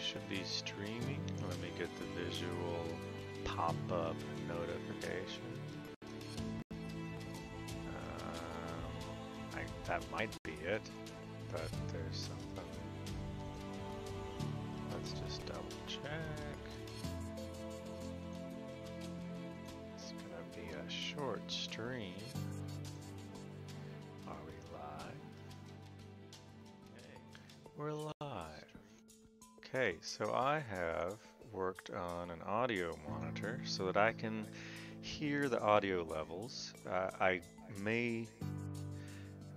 should be streaming. Let me get the visual pop-up notification. That might be it, but there's something. Let's just double check. It's gonna be a short stream. Are we live? We're live. Okay, so I have worked on an audio monitor so that I can hear the audio levels.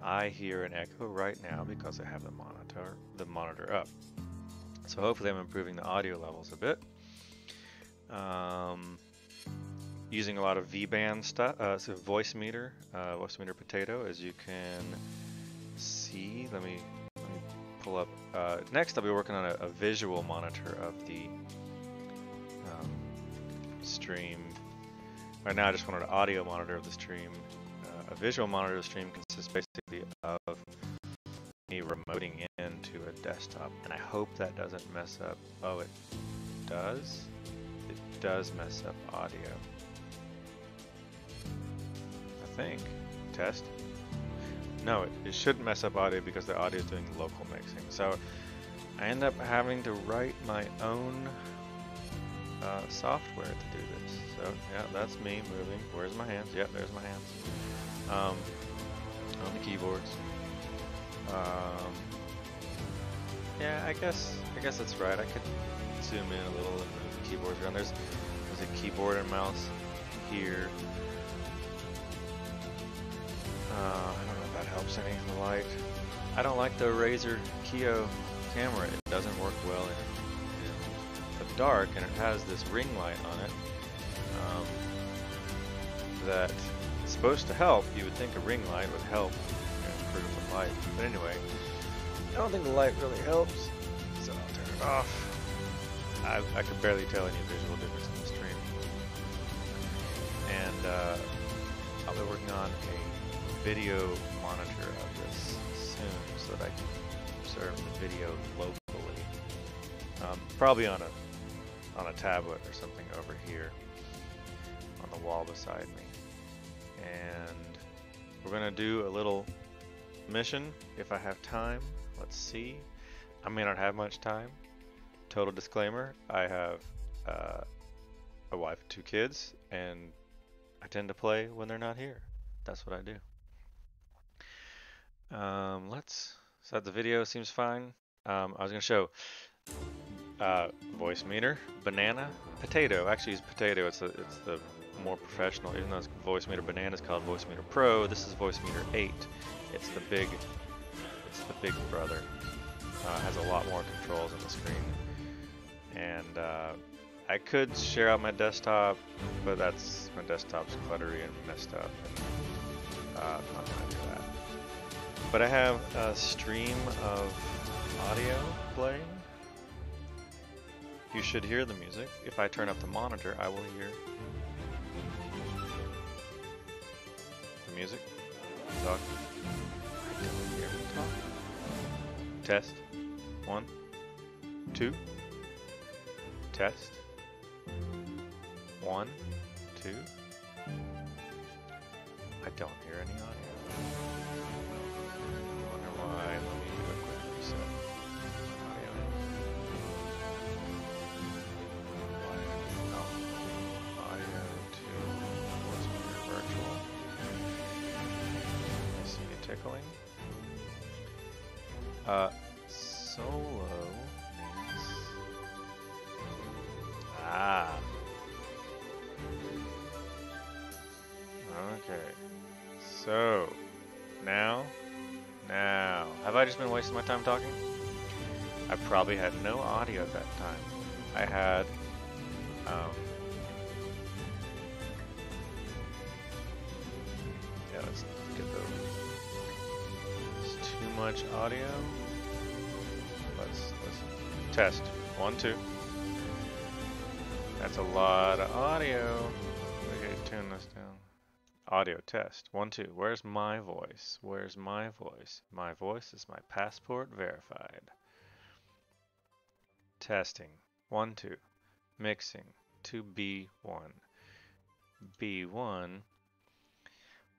I hear an echo right now because I have the monitor up. So hopefully I'm improving the audio levels a bit. Using a lot of V-band stuff, so voice meter potato, as you can see. Let me pull up. Next I'll be working on a visual monitor of the stream. Right now I just wanted an audio monitor of the stream. A visual monitor of the stream consists basically of me remoting into a desktop, and I hope that doesn't mess up. Oh, it does? It does mess up audio. I think. Test. No, it shouldn't mess up audio because the audio is doing local mixing. So I end up having to write my own software to do this. So yeah, that's me moving. Where's my hands? Yep, there's my hands. On the keyboards. Yeah, I guess that's right. I could zoom in a little and move the keyboards around. There's a keyboard and mouse here. I don't know if that helps any in the light. I don't like the Razer Kiyo camera. It doesn't work well in the dark, and it has this ring light on it that is supposed to help. You would think a ring light would help improve the light. But anyway, I don't think the light really helps, so I'll turn it off. I could barely tell any visual difference in the stream. And I'll be working on a video monitor of this soon so that I can observe the video locally. Probably on a tablet or something over here on the wall beside me. And we're gonna do a little mission if I have time. Let's see. I may not have much time. Total disclaimer, I have a wife and 2 kids, and I tend to play when they're not here. That's what I do. Let's set the video. Seems fine. I was gonna show voice meter, banana, potato. Actually, it's potato. It's the more professional. Even though it's voice meter banana is called voice meter pro. This is voice meter 8. It's the big brother. Has a lot more controls on the screen. And I could share out my desktop, but my desktop's cluttery and messed up. And, I'm not gonna do that. But I have a stream of audio playing. You should hear the music. If I turn up the monitor, I will hear the music. Talk. I don't hear him talk. Test. 1, 2. Test. 1, 2. I don't hear any audio. I wonder why. Let me do a quick reset. Audio. No. Audio to voice meter virtual. I see it tickling. Solo means okay. So now have I just been wasting my time talking? I probably had no audio at that time. I had yeah, let's get those. There's too much audio. Let's test. 1, 2. That's a lot of audio. We gotta tune this down. Audio test. 1, 2. Where's my voice? Where's my voice? My voice is my passport verified. Testing. 1, 2. Mixing. 2B1. B1.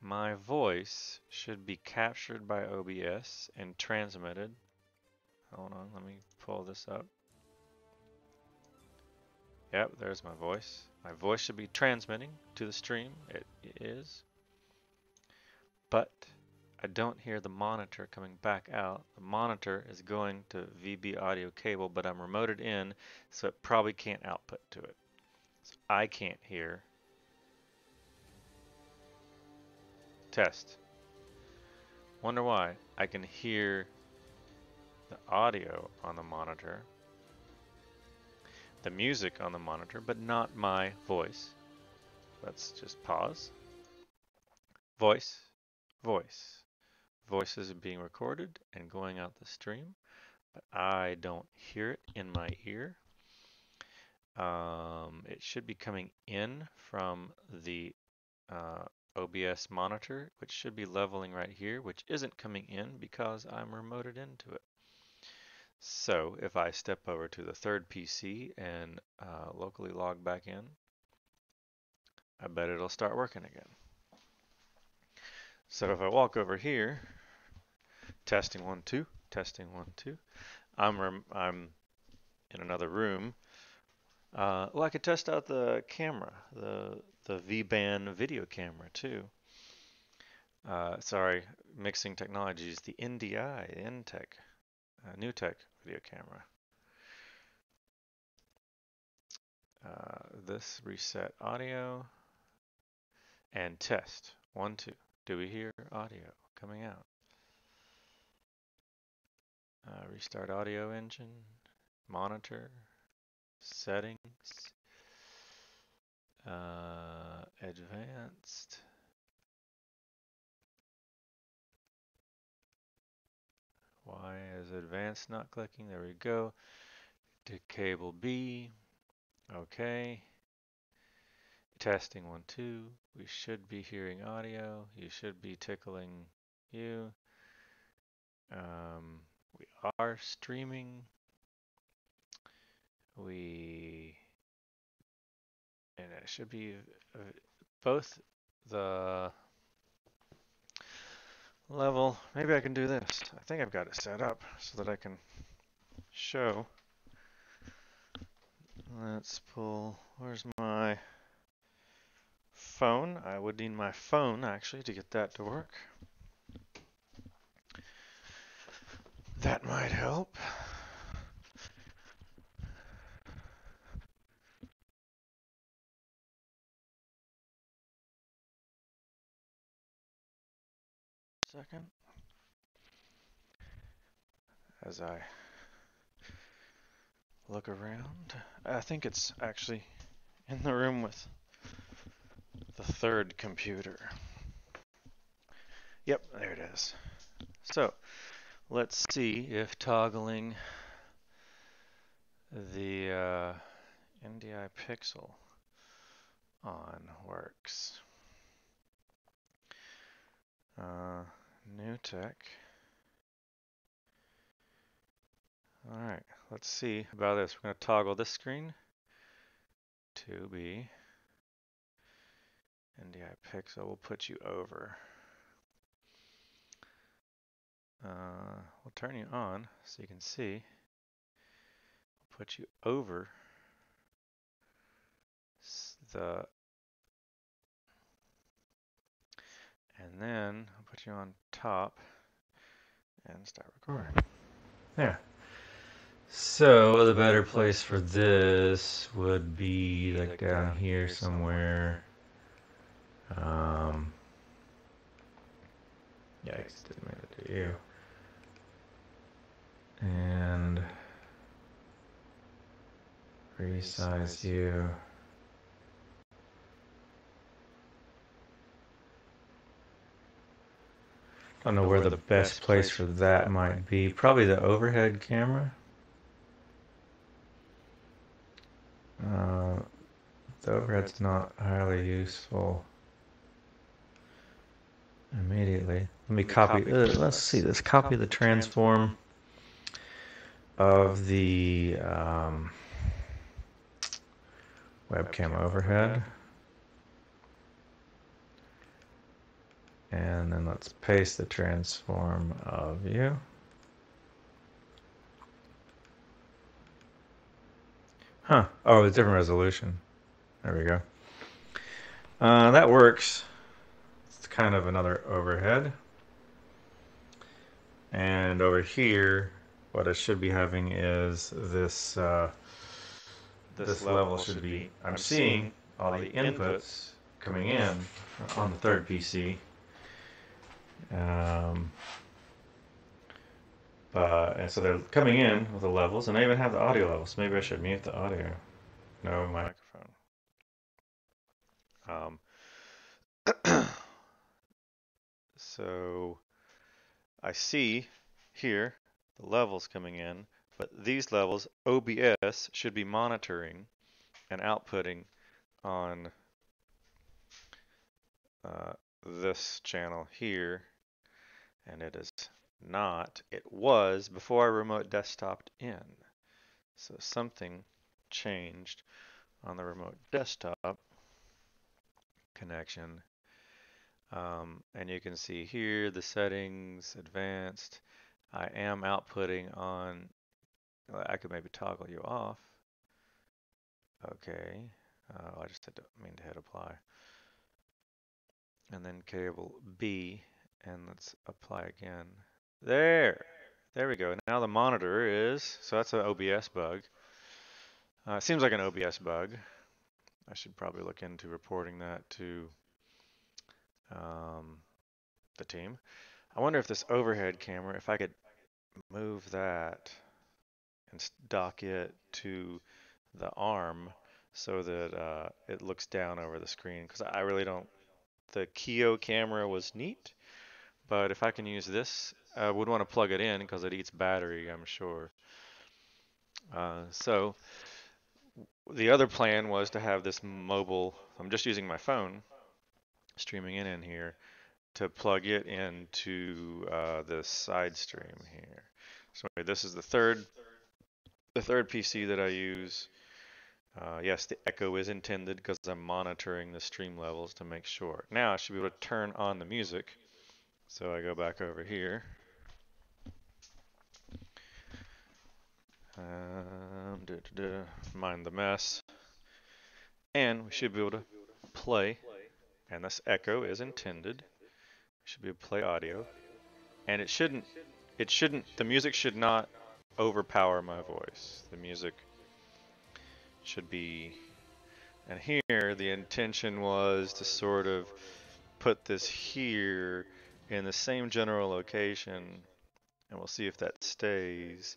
My voice should be captured by OBS and transmitted. Hold on, let me pull this up. Yep, there's my voice. My voice should be transmitting to the stream. It is. But I don't hear the monitor coming back out. The monitor is going to VB audio cable, but I'm remoted in, so it probably can't output to it. So I can't hear. Test. Wonder why. I can hear the audio on the monitor, the music on the monitor, but not my voice. Let's just pause. Voice, voice. Voices are being recorded and going out the stream, but I don't hear it in my ear. It should be coming in from the OBS monitor, which should be leveling right here, which isn't coming in because I'm remoted into it. So if I step over to the third PC and locally log back in, I bet it'll start working again. So if I walk over here, testing 1, 2, testing 1, 2, I'm in another room. Well, I could test out the camera, the V-band video camera too. Sorry, mixing technologies, the NDI, the NTech, New Tech video camera. This reset audio and test 1, 2. Do we hear audio coming out? Restart audio engine, monitor, settings, advanced. Why is advanced not clicking? There we go. To cable B. Okay. Testing 1, 2. We should be hearing audio. You should be tickling you. We are streaming. And it should be both the level. Maybe I can do this. I think I've got it set up so that I can show. Let's pull, where's my phone? I would need my phone actually to get that to work. That might help. Second. As I look around, I think it's actually in the room with the third computer. Yep, there it is. So let's see if toggling the NDI pixel on works. New Tech. Alright, let's see about this. We're going to toggle this screen to be NDI pixel. We'll put you over. We'll turn you on so you can see. We'll put you over and then I'll put you on top and start recording. There. So the better place for this would be like down here somewhere. Yikes, didn't mean to do you. And resize you. I don't know where the best place for that might be. Probably the overhead camera. The overhead's not highly useful immediately. Let me copy. Let's see this. Copy the transform. of the webcam overhead. And then let's paste the transform of view. Huh. Oh, it's different resolution. There we go. That works. It's kind of another overhead. And over here, what I should be having is this this level should be, I'm seeing all the inputs coming in on the third PC. And so they're coming in with the levels, and I even have the audio levels. Maybe I should mute the audio. No microphone. So I see here the levels coming in, but these levels OBS should be monitoring and outputting on this channel here, and it is not. It was before I remote desktoped in. So something changed on the remote desktop connection. And you can see here the settings, advanced. I am outputting on, I could maybe toggle you off. Okay. I just had to mean to hit apply. And then cable B, and let's apply again. There we go. Now the monitor is, so that's an OBS bug. It seems like an OBS bug. I should probably look into reporting that to the team. I wonder if this overhead camera, if I could move that and dock it to the arm so that it looks down over the screen, because I really don't, the Kio camera was neat, but if I can use this, I would want to plug it in because it eats battery, I'm sure. So the other plan was to have this mobile, I'm just using my phone, streaming in here, to plug it into the side stream here. So this is the third PC that I use. Yes, the echo is intended because I'm monitoring the stream levels to make sure. Now I should be able to turn on the music. So I go back over here. Mind the mess. And we should be able to play. And this echo is intended. We should be able to play audio. And the music should not overpower my voice. The music should be, and here the intention was to sort of put this here in the same general location, and we'll see if that stays.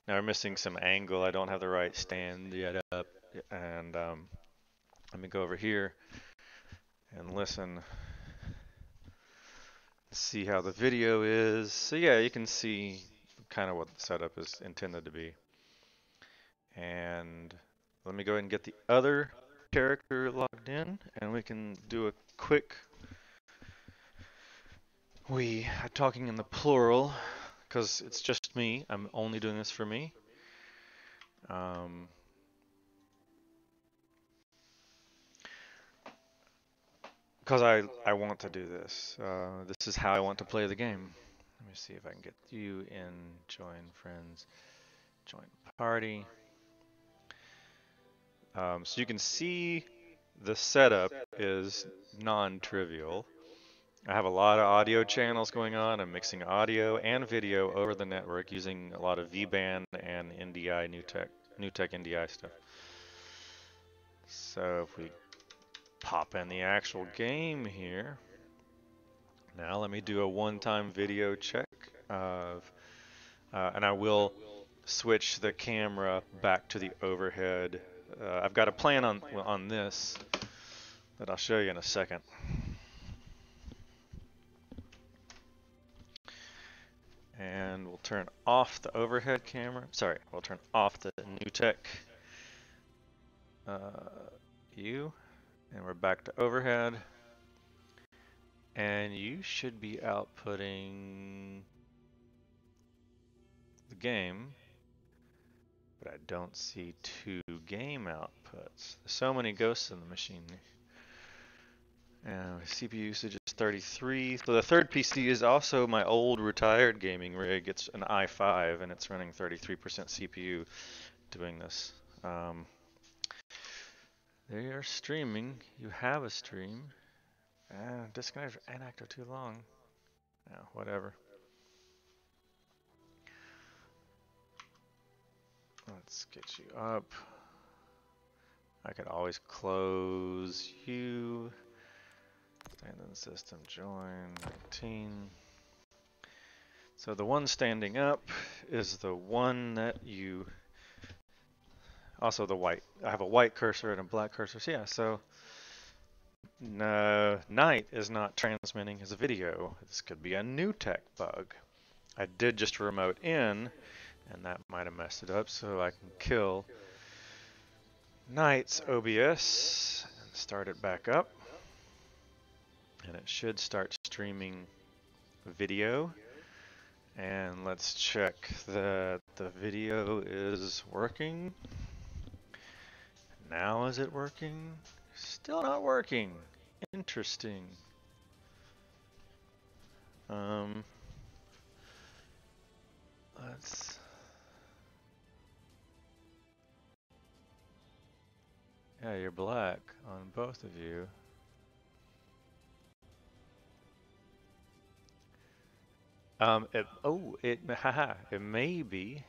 Now we're missing some angle. I don't have the right stand yet up, and let me go over here and listen. See how the video is. So yeah, you can see kind of what the setup is intended to be. And let me go ahead and get the other character logged in, and we can do a quick, we are talking in the plural because it's just me. I'm only doing this for me. Because I want to do this. This is how I want to play the game. Let me see if I can get you in, join friends, join party. So you can see the setup is non-trivial. I have a lot of audio channels going on. I'm mixing audio and video over the network using a lot of V-band and NDI, New Tech NDI stuff. So if we pop in the actual game here, now let me do a one-time video check of, and I will switch the camera back to the overhead. I've got a plan on this that I'll show you in a second. And we'll turn off the overhead camera. Sorry, we'll turn off the New Tech view, and we're back to overhead. And you should be outputting the game. but I don't see 2 game outputs. There's so many ghosts in the machine. CPU usage is 33. So the third PC is also my old retired gaming rig. It's an i5 and it's running 33% CPU doing this. They are streaming. You have a stream. Disconnect and active too long. Yeah, whatever. Let's get you up. I could always close you. Stand in the system, join 19. So the one standing up is the one that you, also the white. I have a white cursor and a black cursor. So yeah, so Night is not transmitting his video. This could be a new tech bug. I did just remote in, and that might have messed it up, so I can kill Night's OBS and start it back up. And it should start streaming video. And let's check that the video is working. Now is it working? Still not working. Interesting. Let's... Yeah, you're black on both of you. It may be.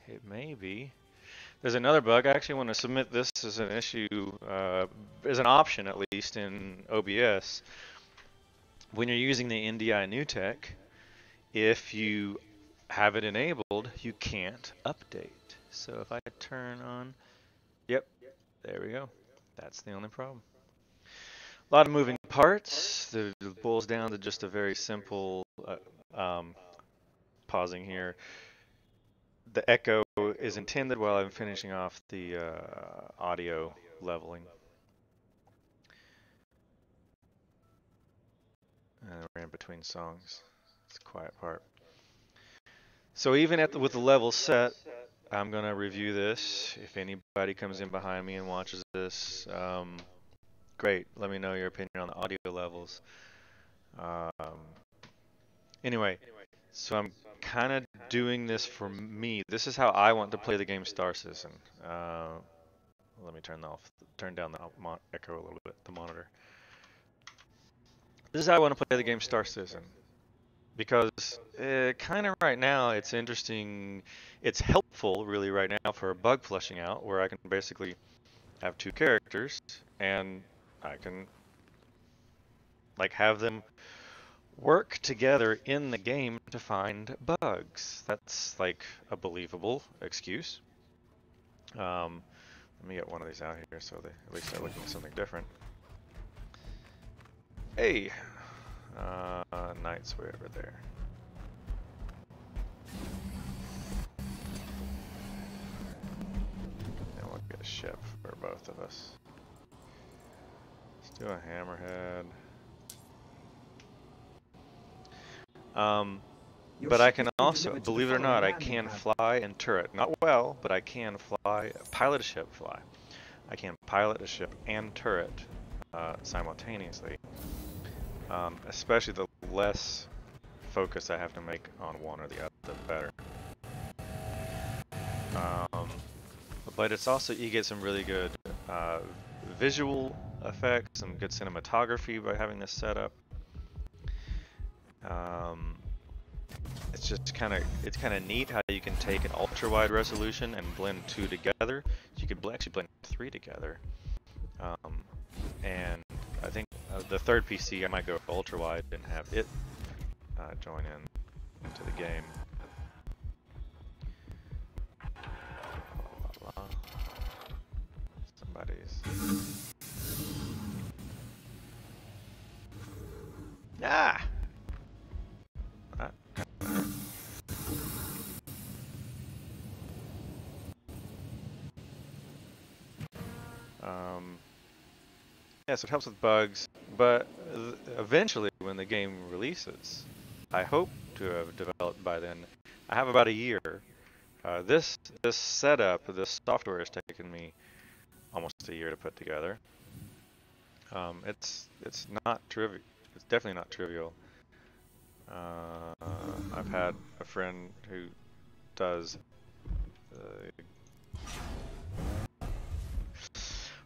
There's another bug. I actually want to submit this as an issue, as an option at least in OBS. When you're using the NDI new tech, if you have it enabled, you can't update. So if I turn on, yep, there we go. That's the only problem. A lot of moving parts. It boils down to just a very simple pausing here. The echo is intended while I'm finishing off the audio leveling. And we're in between songs. It's a quiet part. So even with the level set, I'm going to review this. If anybody comes in behind me and watches this, great. Let me know your opinion on the audio levels. Anyway, so I'm kind of doing this for me. This is how I want to play the game Star Citizen. Let me turn down the echo a little bit, the monitor. This is how I want to play the game Star Citizen. Because kind of right now, it's interesting. It's helpful, really, right now for a bug flushing out, where I can basically have 2 characters, and I can like have them work together in the game to find bugs. That's like a believable excuse. Let me get one of these out here so they at least they're looking at something different. Hey, Knight's way over there. And we'll get a ship for both of us. Let's do a hammerhead. But I can also, believe it or not, I can fly and turret. Not well, but I can fly, pilot a ship, fly. I can pilot a ship and turret simultaneously. Especially the less focus I have to make on one or the other, the better. But it's also, you get some really good visual effects, some good cinematography by having this set up. It's just kind of neat how you can take an ultra wide resolution and blend 2 together. You could actually blend 3 together. And I think the third PC I might go ultra wide and have it join into the game. Somebody's ah. Yeah, so it helps with bugs, but eventually when the game releases, I hope to have developed by then. I have about a year This setup, this software has taken me almost a year to put together. It's not trivial. It's definitely not trivial. I've had a friend who does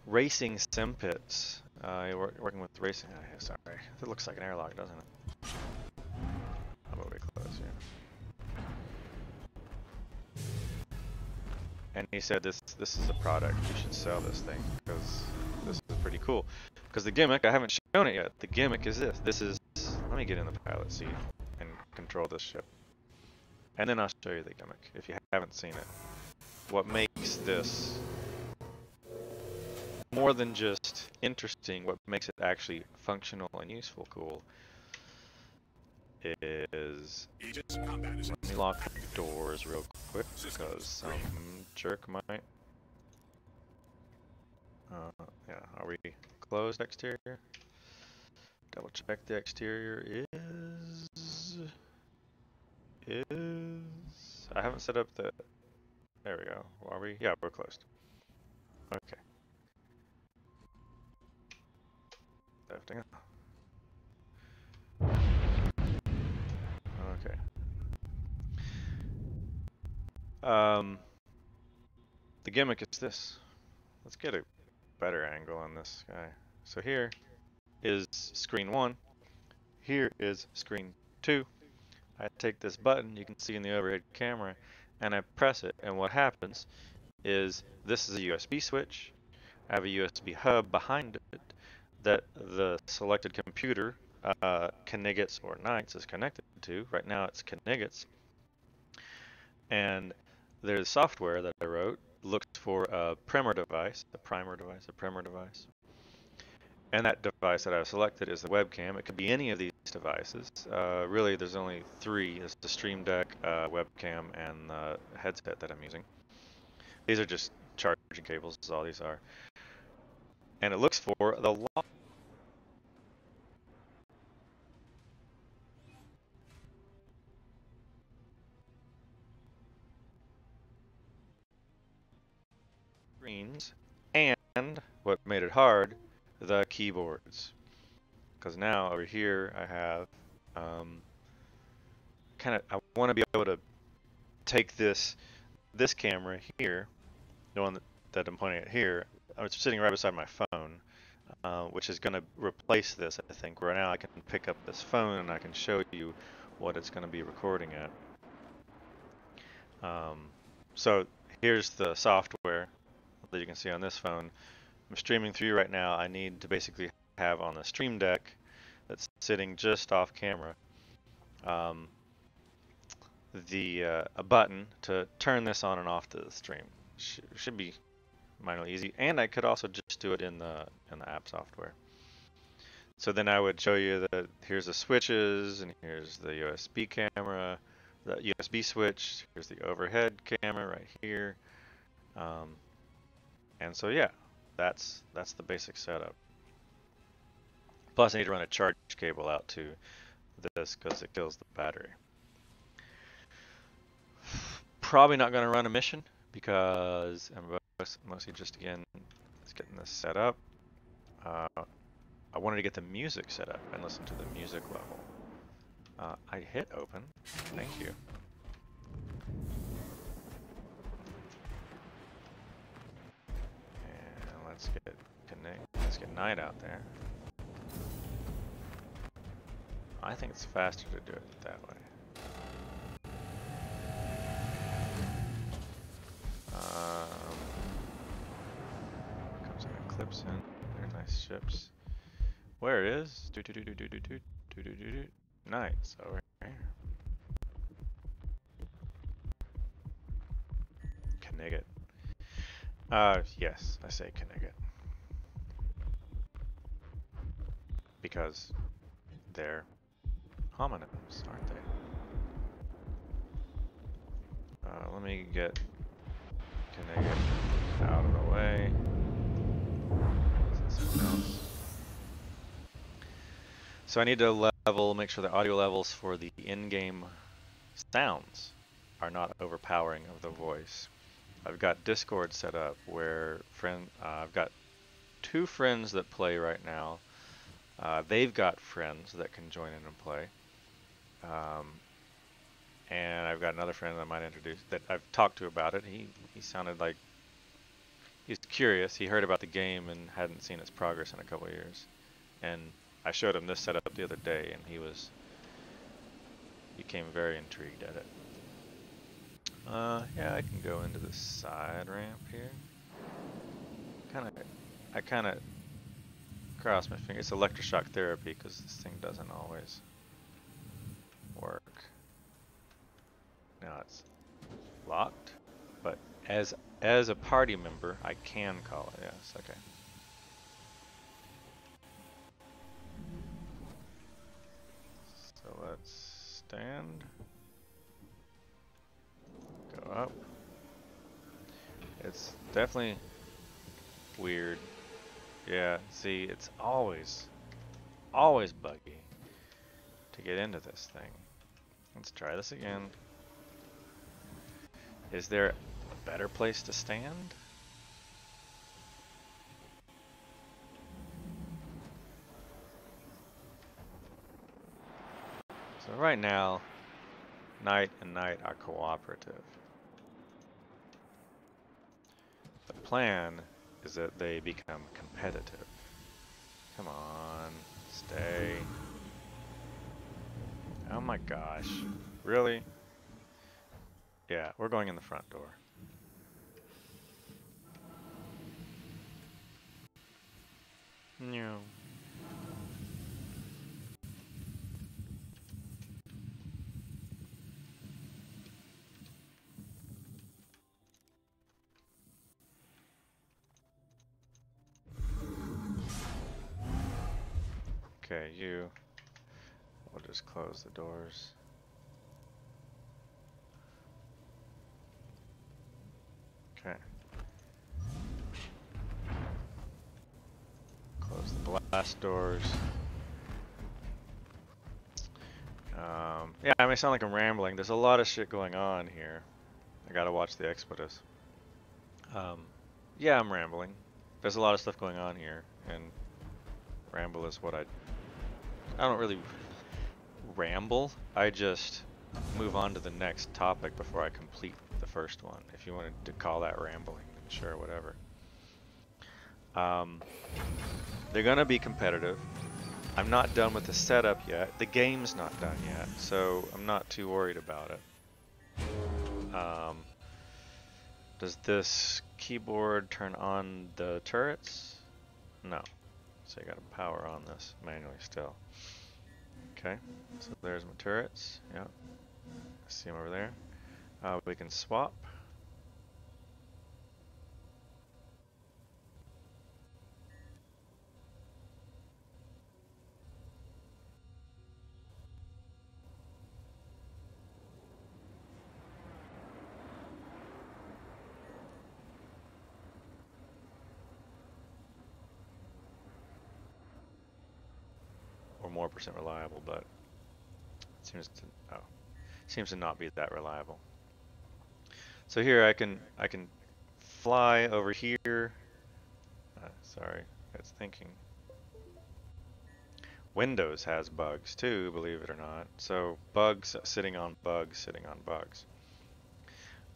racing sim pits. Working with racing. Sorry, it looks like an airlock, doesn't it? I'm a bit close here. And he said this is a product. You should sell this thing because this is pretty cool. Because the gimmick, I haven't shown it yet. The gimmick is this. This is. Let me get in the pilot seat and control this ship. And then I'll show you the gimmick if you haven't seen it. What makes this more than just interesting, what makes it actually functional and useful cool is, let me lock the doors real quick because some jerk might. Yeah, are we closed exterior? Double check the exterior is. I haven't set up the. There we go. Are we? Yeah, we're closed. Okay. Lifting up. Okay. The gimmick is this. Let's get a better angle on this guy. So here is screen 1. Here is screen 2. I take this button you can see in the overhead camera and I press it, and what happens is this is a USB switch. I have a USB hub behind it that the selected computer, Knight's or Knights, is connected to. Right now it's Knight's. And there's software that I wrote, looks for a primer device, and that device that I've selected is the webcam. It could be any of these devices. Really, there's only 3. It's the Stream Deck, webcam, and the headset that I'm using. These are just charging cables, is all these are. And it looks for the lock screens, and what made it hard, the keyboards. Because now over here I have I want to be able to take this camera here, the one that I'm pointing at here. It's sitting right beside my phone, which is going to replace this, I think, where now I can pick up this phone and I can show you what it's going to be recording at. So here's the software that you can see on this phone. I'm streaming through right now. I need to basically have on the Stream Deck that's sitting just off camera a button to turn this on and off to the stream. Should be minorly easy, and I could also just do it in the app software. So then I would show you that here's the switches, and here's the USB camera, the USB switch, here's the overhead camera right here, and so yeah, that's the basic setup. Plus I need to run a charge cable out to this because it kills the battery. Probably not going to run a mission because I'm mostly just, again, getting this set up. I wanted to get the music set up and listen to the music level. I hit open. Thank you. And let's get Night out there. I think it's faster to do it that way. Comes in, clips in. They're nice ships. Where is Nights over here? Knigget. Yes, I say Knigget because they're homonyms, aren't they? Let me get Knigget out of the way. So I need to make sure the audio levels for the in-game sounds are not overpowering of the voice. I've got Discord set up where I've got 2 friends that play right now. They've got friends that can join in and play. And I've got another friend that I might introduce that I've talked to about it. He sounded like he's curious. He heard about the game and hadn't seen its progress in a couple of years. And I showed him this setup the other day, and he became very intrigued at it. Yeah, I can go into the side ramp here. I kind of cross my fingers. It's electroshock therapy because this thing doesn't always work. Now it's locked, but as a party member, I can call it. Yes, okay. So let's stand. Go up. It's definitely weird. Yeah, see, it's always buggy to get into this thing. Let's try this again. Is there a better place to stand? So right now, Night and Night are cooperative. The plan is that they become competitive. Come on, stay. Oh my gosh, really? Yeah, we're going in the front door. No. Okay, we'll just close the doors. Okay. Close the blast doors. Yeah, I may sound like I'm rambling. There's a lot of shit going on here. I gotta watch the expletives. Yeah, I'm rambling. There's a lot of stuff going on here, and ramble is what I don't really ramble. I just move on to the next topic before I complete the first one. If you wanted to call that rambling, sure, whatever. They're gonna be competitive. I'm not done with the setup yet. The game's not done yet, so I'm not too worried about it. Does this keyboard turn on the turrets? No. So you gotta power on this manually still. Okay, so there's my turrets. Yep. See them over there. We can swap. Or more percent reliable, but it seems to not be that reliable. So here I can fly over here. Sorry, it's thinking. Windows has bugs too, believe it or not. So bugs sitting on bugs sitting on bugs.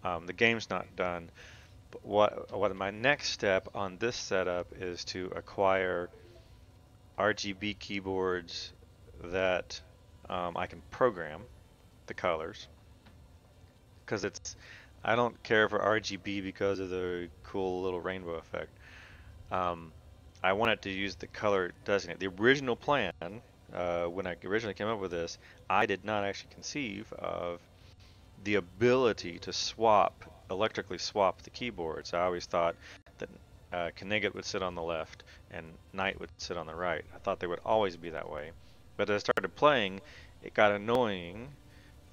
The game's not done, but what my next step on this setup is to acquire RGB keyboards that I can program the colors, because I don't care for RGB because of the cool little rainbow effect. I want it to use the color designate. The original plan, when I originally came up with this, I did not actually conceive of the ability to electrically swap the keyboards. I always thought that Knigget would sit on the left and Knight would sit on the right. I thought they would always be that way. But as I started playing, it got annoying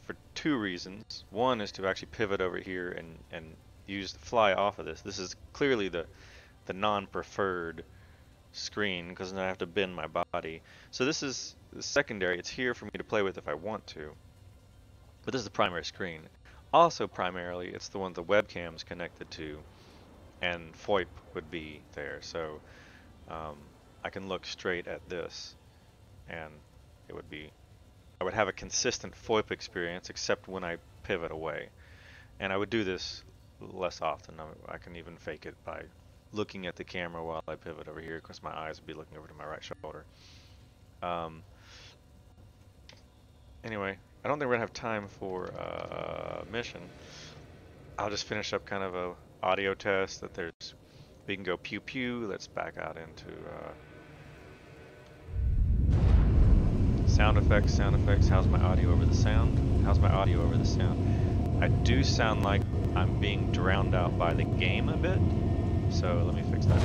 for 2 reasons. One is to actually pivot over here and fly off of this. This is clearly the non-preferred screen because then I have to bend my body. So this is the secondary. It's here for me to play with if I want to. But this is the primary screen. also primarily it's the one the webcam's connected to, and VoIP would be there. So I can look straight at this, and it would be, I would have a consistent VoIP experience except when I pivot away. And I would do this less often. I can even fake it by looking at the camera while I pivot over here, because my eyes would be looking over to my right shoulder. Anyway, I don't think we're gonna have time for mission. I'll just finish up kind of a audio test that we can go pew pew. Let's back out into sound effects, sound effects. How's my audio over the sound? How's my audio over the sound? I do sound like I'm being drowned out by the game a bit, so let me fix that.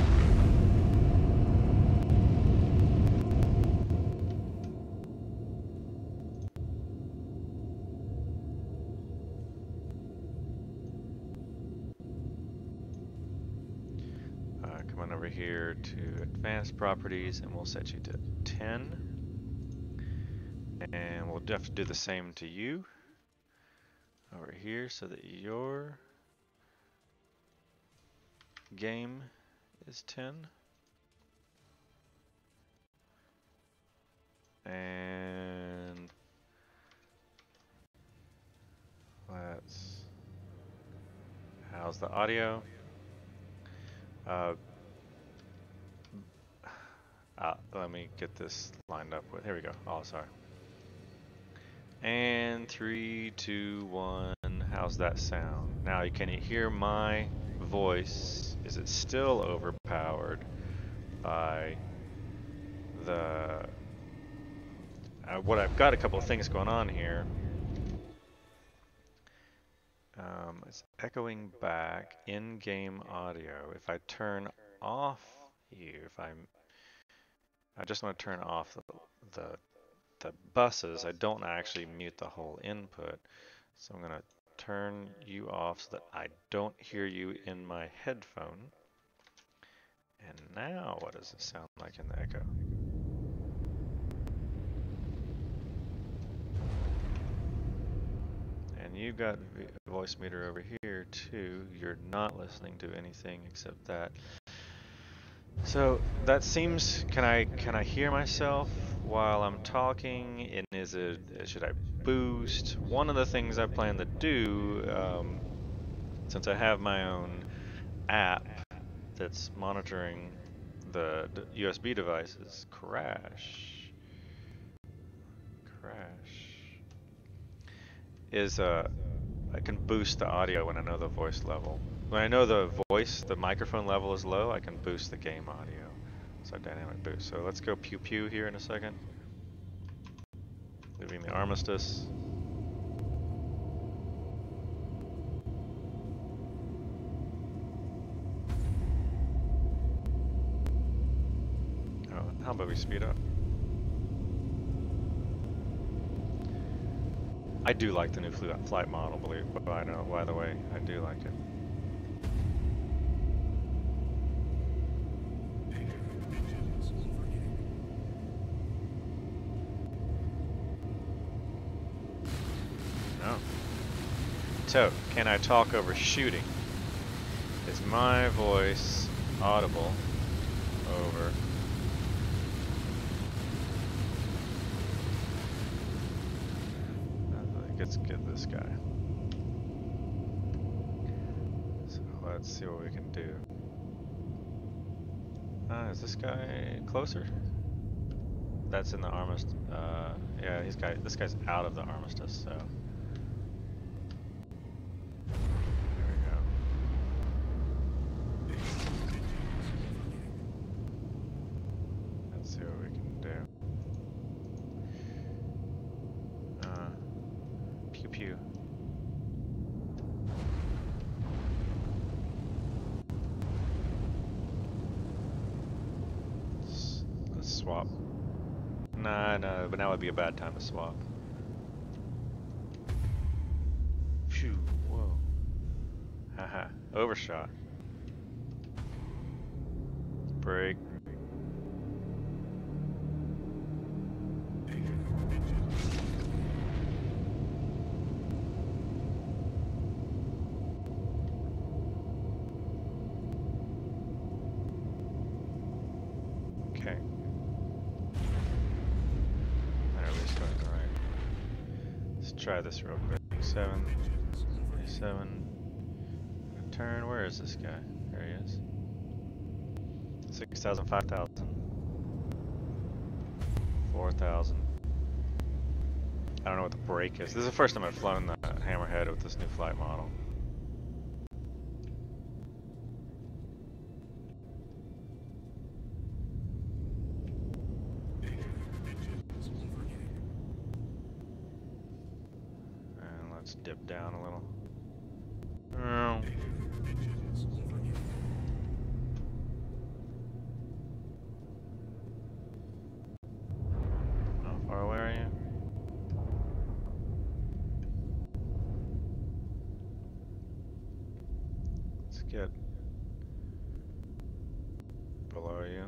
Come on over here to advanced properties, and we'll set you to 10. And we'll have to do the same to you over here so that your game is 10. And how's the audio? Let me get this lined up with, here we go. Oh, sorry. And 3, 2, 1, how's that sound? Now, can you hear my voice? Is it still overpowered by the... I've got a couple of things going on here. It's echoing back in-game audio. If I turn off I just want to turn off the buses. I don't actually mute the whole input. So I'm going to turn you off so that I don't hear you in my headphone. And now what does it sound like in the echo? And you've got voice meter over here too. You're not listening to anything except that. So that seems, can I hear myself while I'm talking? And should I boost? One of the things I plan to do, since I have my own app that's monitoring the USB devices, is I can boost the audio when I know the voice level. When I know the microphone level is low, I can boost the game audio. So dynamic boost. So let's go pew pew here in a second. Leaving the armistice. Oh, how about we speed up? I do like the new flight model, by the way, I do like it. No. So, can I talk over shooting? Is my voice audible over? Let's get this guy. So let's see what we can do. Is this guy closer? That's in the armistice. Yeah, this guy's out of the armistice, so. There we go. Let's see what we can do. Pew pew. Let's swap. No, but now would be a bad time to swap. Phew, whoa. Haha, overshot. Break. try this real quick. 747. Turn. Where is this guy? There he is. 6,000, 5,000, 4,000. I don't know what the brake is. This is the first time I've flown the Hammerhead with this new flight model. And let's dip down a little. How far away are you? Let's get below you.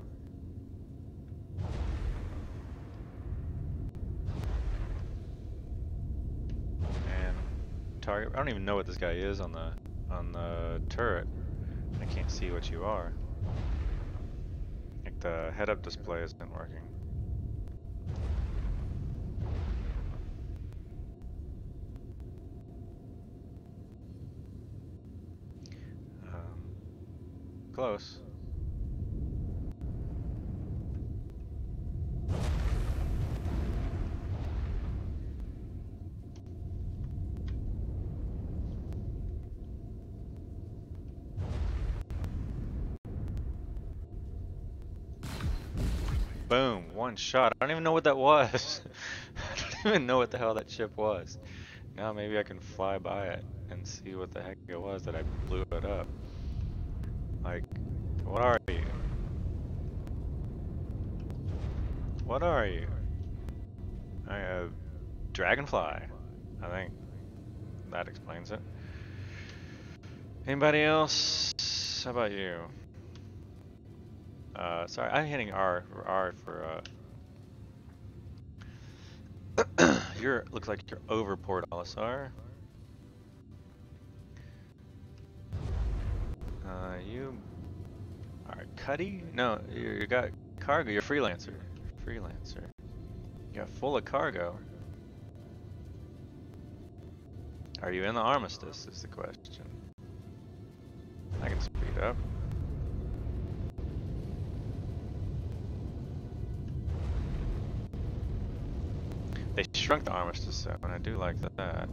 And target. I don't even know what this guy is on the turret. I can't see what you are. Like the head-up display isn't working. Close. Boom, one shot. I don't even know what that was. I don't even know what the hell that ship was. Now maybe I can fly by it and see what the heck it was that I blew it up. Like, what are you? What are you? I have Dragonfly. I think that explains it. Anybody else? How about you? Sorry, I'm hitting R for looks like you're over Port Olisar. You are Cuddy? No, you got cargo. You're freelancer. Freelancer. You got full of cargo. Are you in the armistice? Is the question. I can speed up. They shrunk the armistice zone, and I do like that.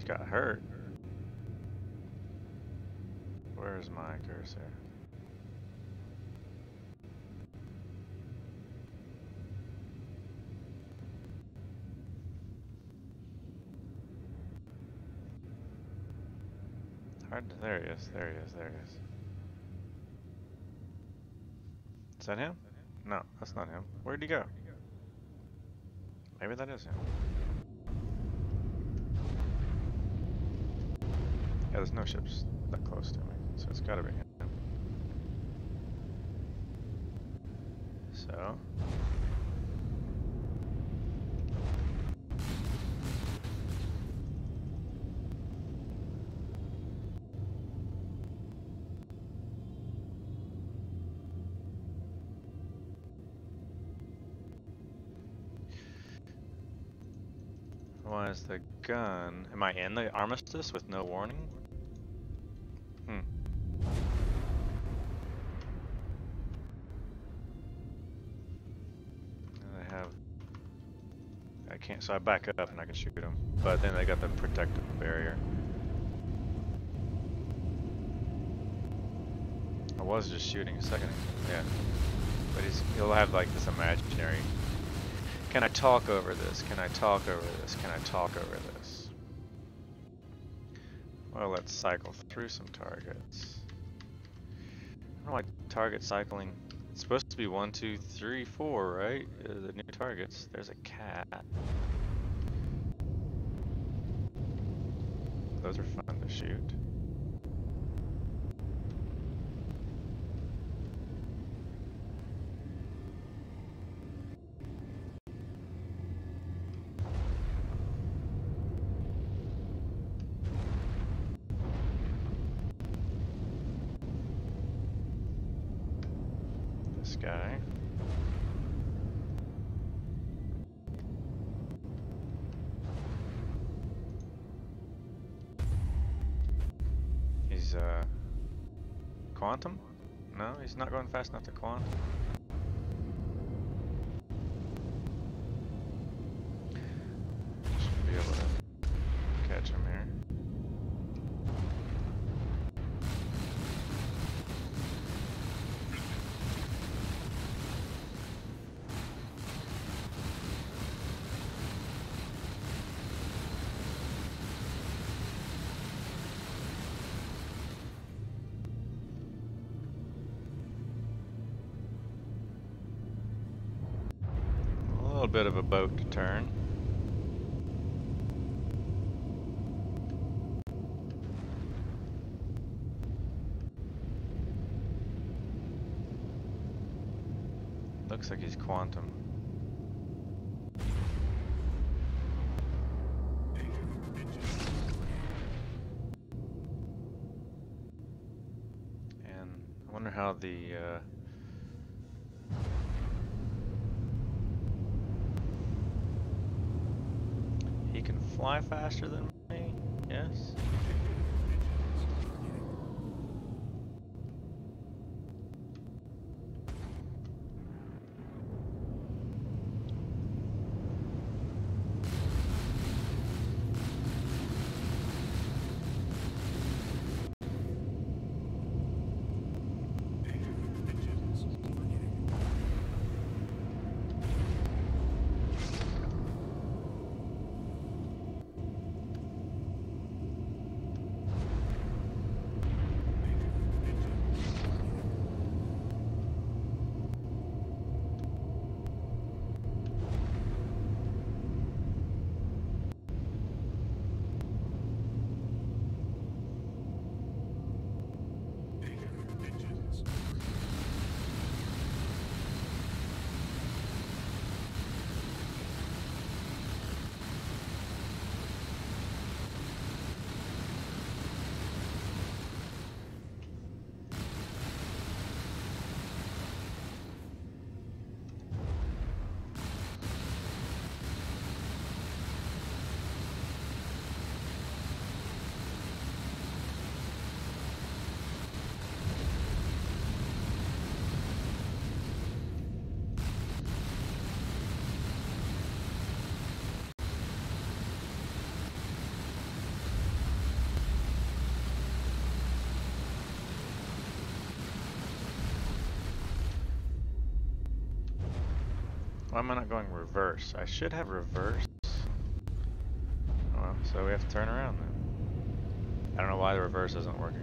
Got hurt. Where's my cursor? Hard to, there he is, there he is, there he is. Is that him? No, that's not him. Where'd he go? Maybe that is him. Yeah, there's no ships that close to me, so it's gotta be him. So... Why is the gun... Am I in the armistice with no warning? I can't, so I back up and I can shoot them. But then they got the protective barrier. I was just shooting a second ago, yeah. But he'll have like this imaginary... Can I talk over this? Can I talk over this? Can I talk over this? Well, let's cycle through some targets. I don't like target cycling It's supposed to be 1, 2, 3, 4, right? The new targets. There's a cat. Those are fun to shoot. This guy. He's quantum? No, he's not going fast enough to quantum. Should be able to catch him here. A little bit of a boat to turn. Looks like he's quantum. And I wonder how the he can fly faster than me? Yes. Why am I not going reverse? I should have reverse. Well, so we have to turn around then. I don't know why the reverse isn't working.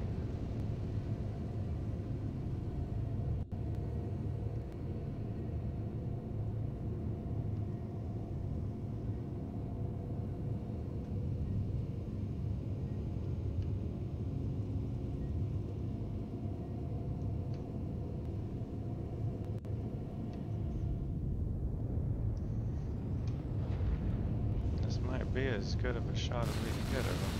Might be as good of a shot as we can get of him.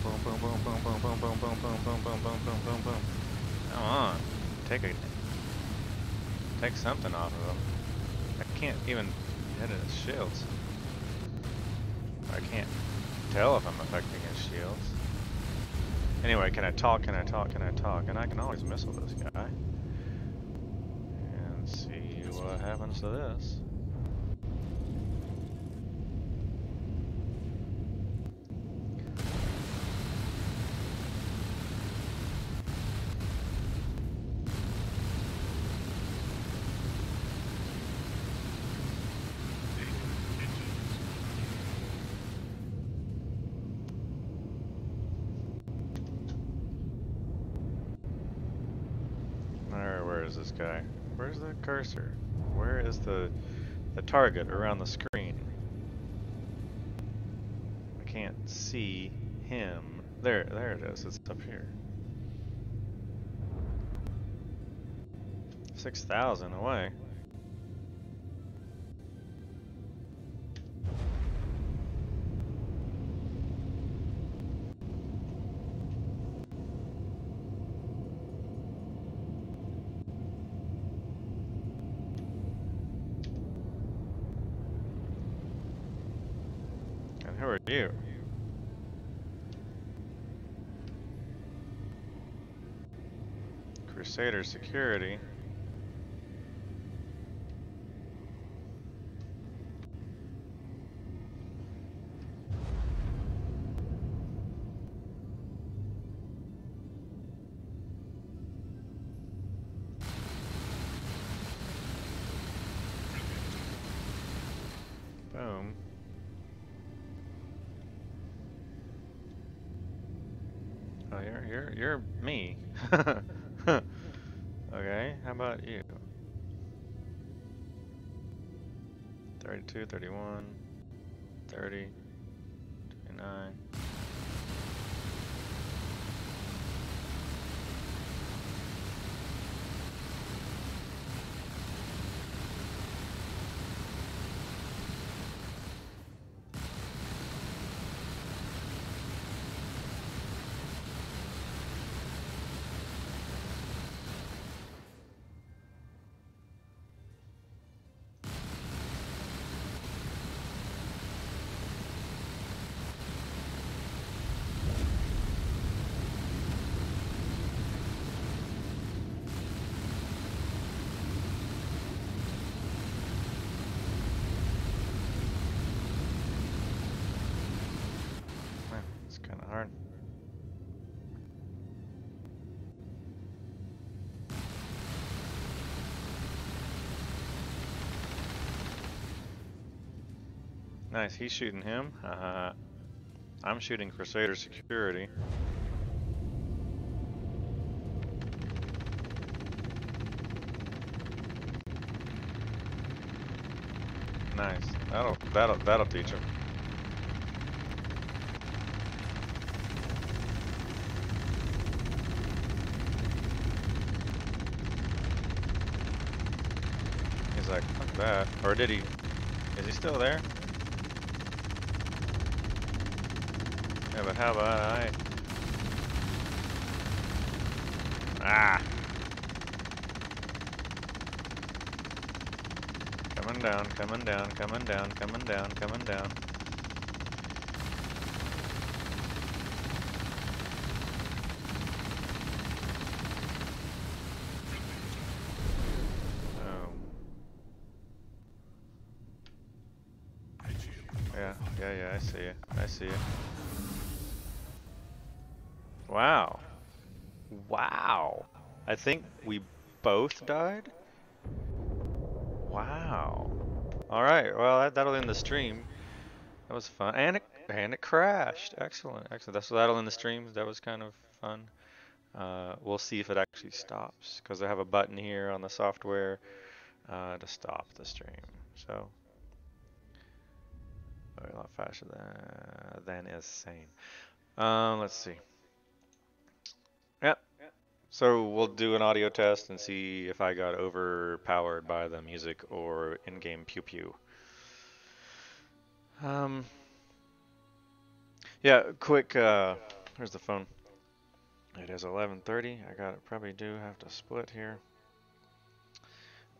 boom, boom, boom, boom, boom, boom, boom, boom, boom, boom, boom, boom, boom, boom, boom. Come on, take something off of him. I can't even hit his shields. I can't tell if I'm affecting his shields. Anyway, can I talk? Can I talk? Can I talk? And I can always missile this guy. And see what happens to this. Where is this guy? Where's the cursor? Where is the target around the screen? I can't see him. There it is. It's up here. 6,000 away. And who are you? Crusader security. Boom. Oh, you're me. Okay, how about you? 32, 31, 30, 29. It's kind of hard. Nice, he's shooting him. I'm shooting Crusader security. Nice. That'll teach him. He's like, fuck that. Or did he? Is he still there? Yeah, but how about I? Ah! Coming down, coming down, coming down, coming down, coming down. Yeah, I see you. I see you. Wow. Wow. I think we both died? Wow. Alright, well that'll end the stream. That was fun. And it crashed. Excellent, excellent. That'll end the stream. That was kind of fun. We'll see if it actually stops, because I have a button here on the software to stop the stream. So a lot faster than is sane. Let's see. Yep. So we'll do an audio test and see if I got overpowered by the music or in-game pew pew. Yeah, quick Here's the phone. It is 11:30. I probably do have to split here.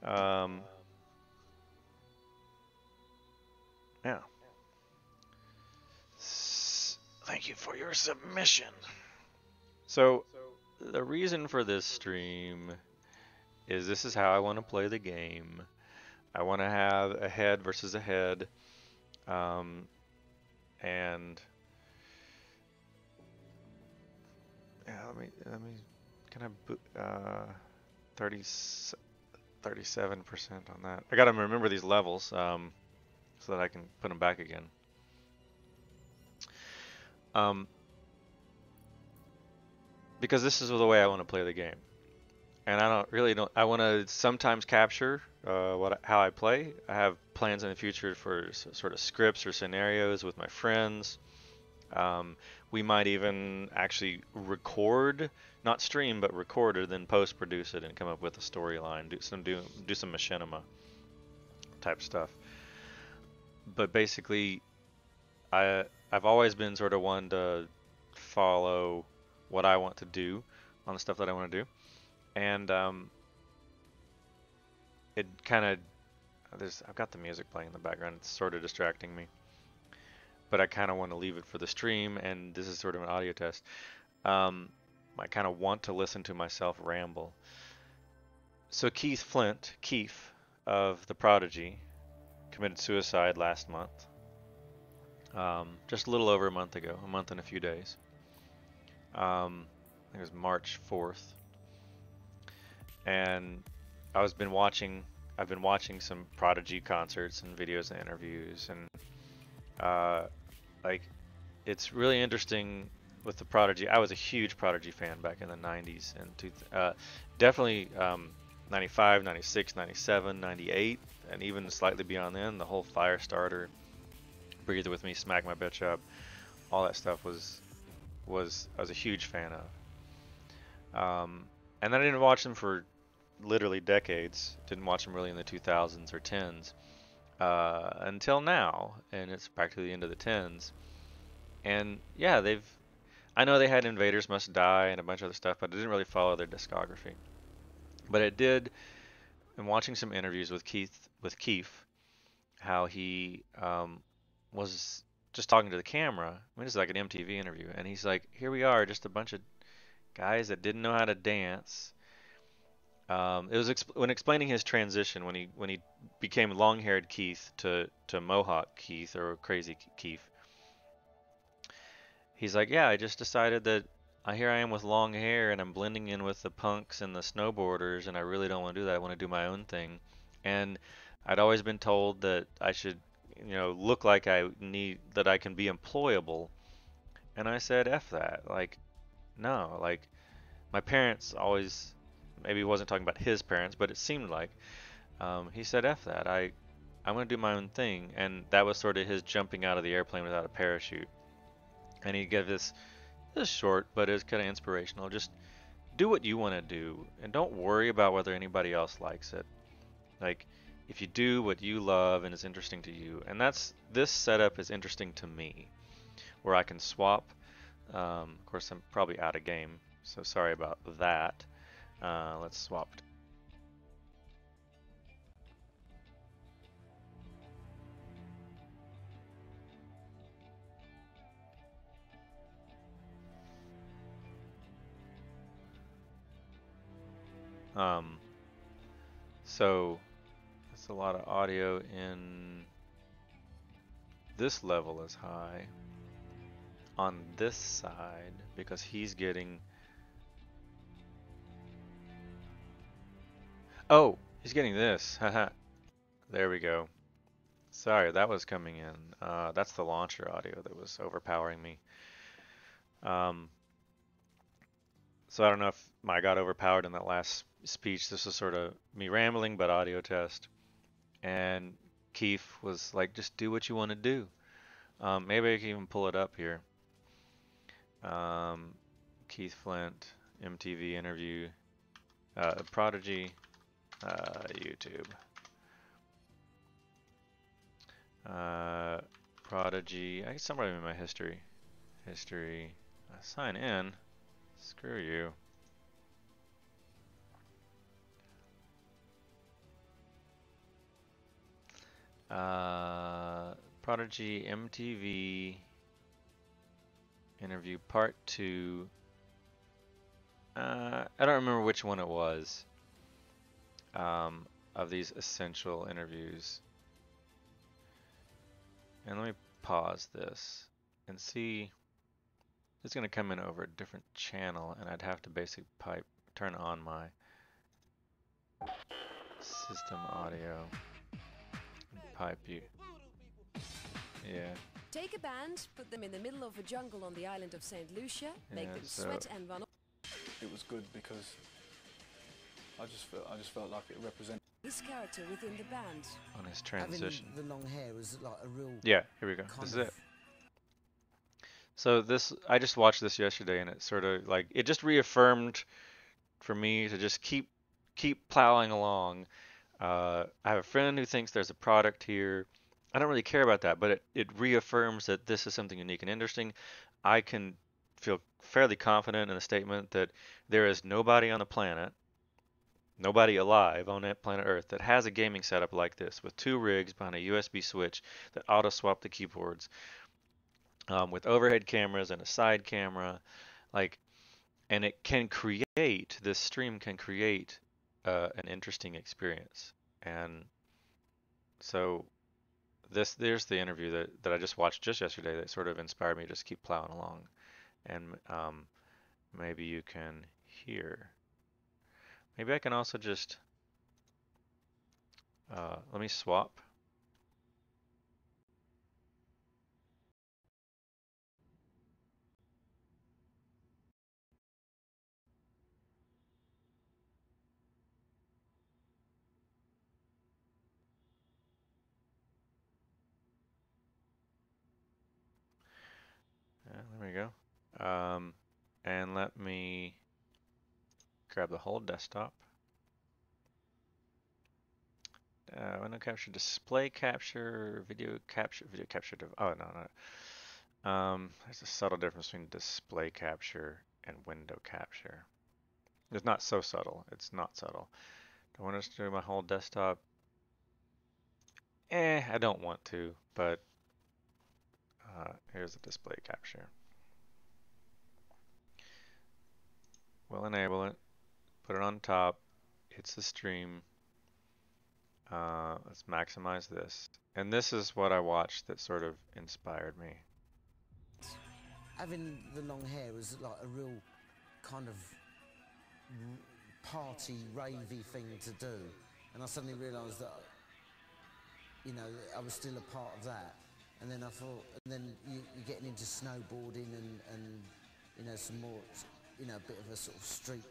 Yeah. Thank you for your submission. So, the reason for this stream is this is how I want to play the game. I want to have a head versus a head. And yeah, can I 37% on that. I gotta remember these levels so that I can put them back again. Because this is the way I want to play the game, and I want to sometimes capture how I play. I have plans in the future for sort of scripts or scenarios with my friends. We might even actually record, not stream, but record it, then post-produce it and come up with a storyline. Do some machinima type stuff. But basically, I've always been sort of one to follow what I want to do on the stuff that I want to do, and it kind of I've got the music playing in the background. It's sort of distracting me. But I kind of want to leave it for the stream, and this is sort of an audio test. I kind of want to listen to myself ramble. So Keith of The Prodigy, committed suicide last month. Just a little over a month ago, a month and a few days. I think it was March 4th. And I've been watching some Prodigy concerts and videos and interviews, and like, it's really interesting with the Prodigy. I was a huge Prodigy fan back in the 90s and definitely 95, 96, 97, 98, and even slightly beyond then. The whole Firestarter, Breathe With Me, Smack My Bitch Up, all that stuff I was a huge fan of. And then I didn't watch them for literally decades. Didn't watch them really in the 2000s or 10s. Until now, and it's practically the end of the 10s. And yeah, I know they had Invaders Must Die and a bunch of other stuff, but I didn't really follow their discography. But it did, in watching some interviews with Keith, how he was just talking to the camera. I mean, it's like an MTV interview, and he's like, "Here we are, just a bunch of guys that didn't know how to dance." It was when explaining his transition when he became long-haired Keith to Mohawk Keith or Crazy Keith. He's like, yeah, I just decided that here I am with long hair and I'm blending in with the punks and the snowboarders, and I really don't want to do that. I want to do my own thing. And I'd always been told that I should, look like that I can be employable. And I said, F that. Like, no, like my parents always, maybe he wasn't talking about his parents, but it seemed like he said, F that. I'm going to do my own thing. And that was sort of his jumping out of the airplane without a parachute. And he gave this short, but it's kind of inspirational. Just do what you want to do, and don't worry about whether anybody else likes it. Like, if you do what you love and is interesting to you, and this setup is interesting to me, where I can swap. Of course, I'm probably out of game, so sorry about that. Let's swap. So that's a lot of audio in this level is high on this side because he's getting, oh, he's getting this. Haha. There we go. Sorry, that was coming in. That's the launcher audio that was overpowering me. So I don't know if I got overpowered in that last speech. This was sort of me rambling, but audio test. And Keith was like, just do what you want to do. Maybe I can even pull it up here. Keith Flint, MTV interview, Prodigy, YouTube. Prodigy, I guess somewhere in my history. Sign in? Screw you. Prodigy MTV interview part 2. I don't remember which one it was of these essential interviews. And let me pause this and see. It's going to come in over a different channel, and I'd have to basically turn on my system audio. Pipe you. Yeah. Take a band, put them in the middle of a jungle on the island of St. Lucia, make them sweat and run. It was good because I just felt like it represented This character within the band. On his transition. Having the long hair was like a real. Yeah, here we go. This is it. So this, I just watched this yesterday, and it sort of like it just reaffirmed for me to just keep plowing along. I have a friend who thinks there's a product here. I don't really care about that, but it reaffirms that this is something unique and interesting. I can feel fairly confident in the statement that there is nobody on the planet, nobody alive on that planet Earth that has a gaming setup like this with 2 rigs behind a USB switch that auto swap the keyboards, with overhead cameras and a side camera, like, and it can create, this stream can create an interesting experience. And so there's the interview that I just watched just yesterday that sort of inspired me to just keep plowing along. And maybe you can hear. Maybe I can also just let me swap. There we go. And let me grab the whole desktop. Window capture, display capture, video capture, oh, no. There's a subtle difference between display capture and window capture. It's not so subtle. It's not subtle. Do I want to do my whole desktop? I don't want to, but here's the display capture. We'll enable it, put it on top, hits the stream. Let's maximize this. And this is what I watched that sort of inspired me. Having the long hair was like a real kind of party, ravey thing to do. And I suddenly realised that, you know, I was still a part of that. And then I thought, and then you're getting into snowboarding and you know, some more, you know, a bit of a sort of street.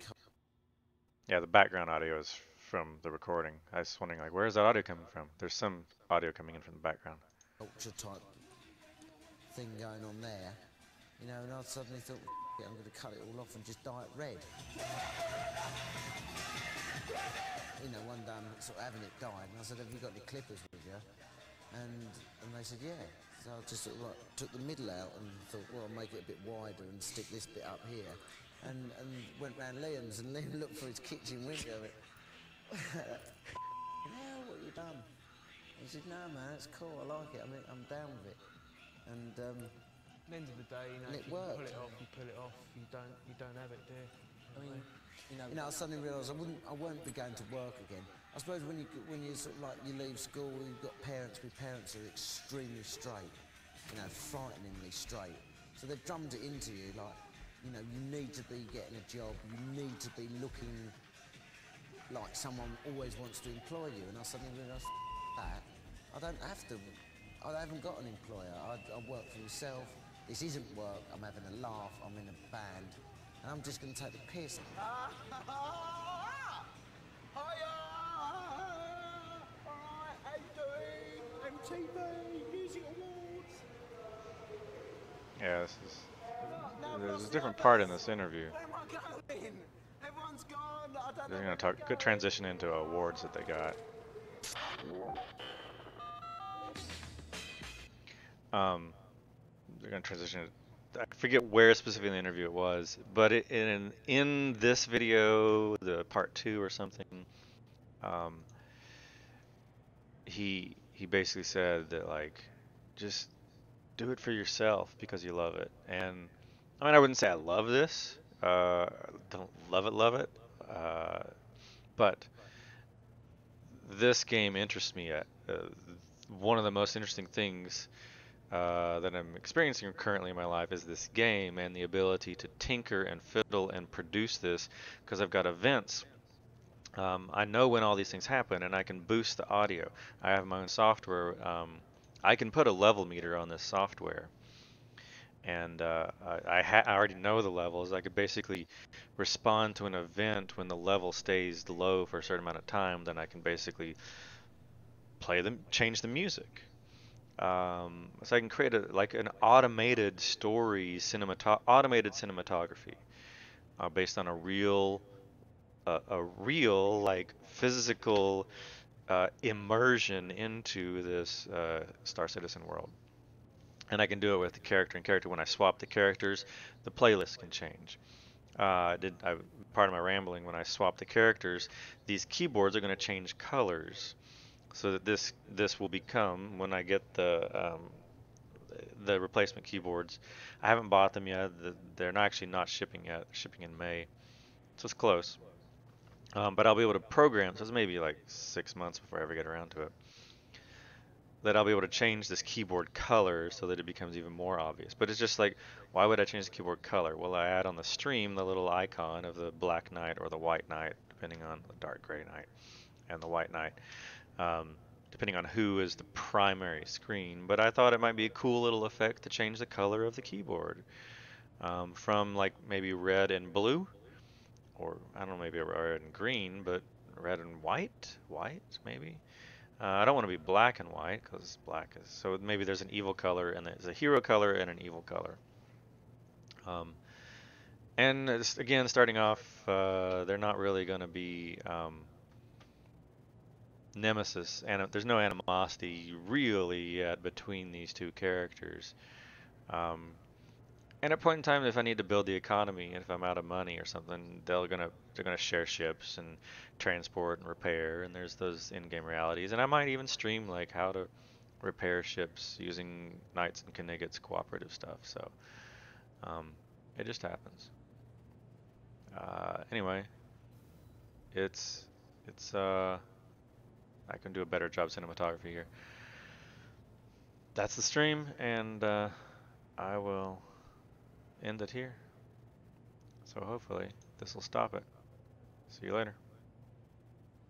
Yeah, the background audio is from the recording. I was wondering, like, where's that audio coming from? There's some audio coming in from the background. Ultra type thing going on there, you know, and I suddenly thought, yeah, I'm going to cut it all off and just dye it red. You know, one day I'm sort of having it dyed, and I said, have you got any clippers with you? And they said, yeah. So I just sort of like took the middle out and thought, well, I'll make it a bit wider and stick this bit up here. And went round Liam's, and Liam looked for his kitchen window. Hell, what have you done? He said, no, man, it's cool. I like it. I mean, I'm down with it. And at the end of the day, you know, if you worked. pull it off, you pull it off. You don't have it, do you? I mean, you know, I suddenly realised I won't be going to work again. I suppose when you sort of like you leave school, you've got parents. My parents are extremely straight, you know, frighteningly straight. So they've drummed it into you, like, you know, you need to be getting a job. You need to be looking like someone always wants to employ you. And I suddenly realised that I don't have to. I haven't got an employer. I work for myself. This isn't work. I'm having a laugh. I'm in a band, and I'm just going to take the piss. MTV Music Awards. Yeah, there's a different part in this interview. Where am I going? Everyone's gone. I don't They're know. going to talk, good transition into awards that they got. They're going to transition I forget where specifically in the interview it was, but in this video, the part 2 or something, um, he basically said that like just do it for yourself because you love it. And I mean, I wouldn't say I love this. Don't love it. Uh, but this game interests me. One of the most interesting things that I'm experiencing currently in my life is this game and the ability to tinker and fiddle and produce this because I've got events. I know when all these things happen and I can boost the audio. I have my own software. I can put a level meter on this software, and I already know the levels. I could basically respond to an event when the level stays low for a certain amount of time. Then I can basically change the music. So I can create like an automated story, automated cinematography, based on a real like physical immersion into this Star Citizen world. And I can do it with the character and character. When I swap the characters, the playlist can change. Part of my rambling, when I swap the characters, these keyboards are going to change colors, so that this will become, when I get the replacement keyboards. I haven't bought them yet. They're not actually not shipping yet. They're shipping in May, so it's close. But I'll be able to program. So it's maybe like 6 months before I ever get around to it. That I'll be able to change this keyboard color so that it becomes even more obvious. But it's just like, why would I change the keyboard color? Well, I add on the stream the little icon of the black knight or the white knight, depending on the dark gray knight and the white knight, depending on who is the primary screen. But I thought it might be a cool little effect to change the color of the keyboard from like maybe red and blue, or I don't know, maybe red and green, but red and white maybe. I don't want to be black and white because black is, so maybe there's an evil color and there's a hero color and an evil color. And again, starting off, they're not really going to be nemesis, and there's no animosity really yet between these two characters. And at a point in time, if I need to build the economy, and if I'm out of money or something, they're gonna share ships and transport and repair, and there's those in-game realities. And I might even stream like how to repair ships using Knights and Knigget's cooperative stuff. So it just happens. Anyway, it's I can do a better job cinematography here. That's the stream, and I will end it here. So hopefully this will stop it. See you later.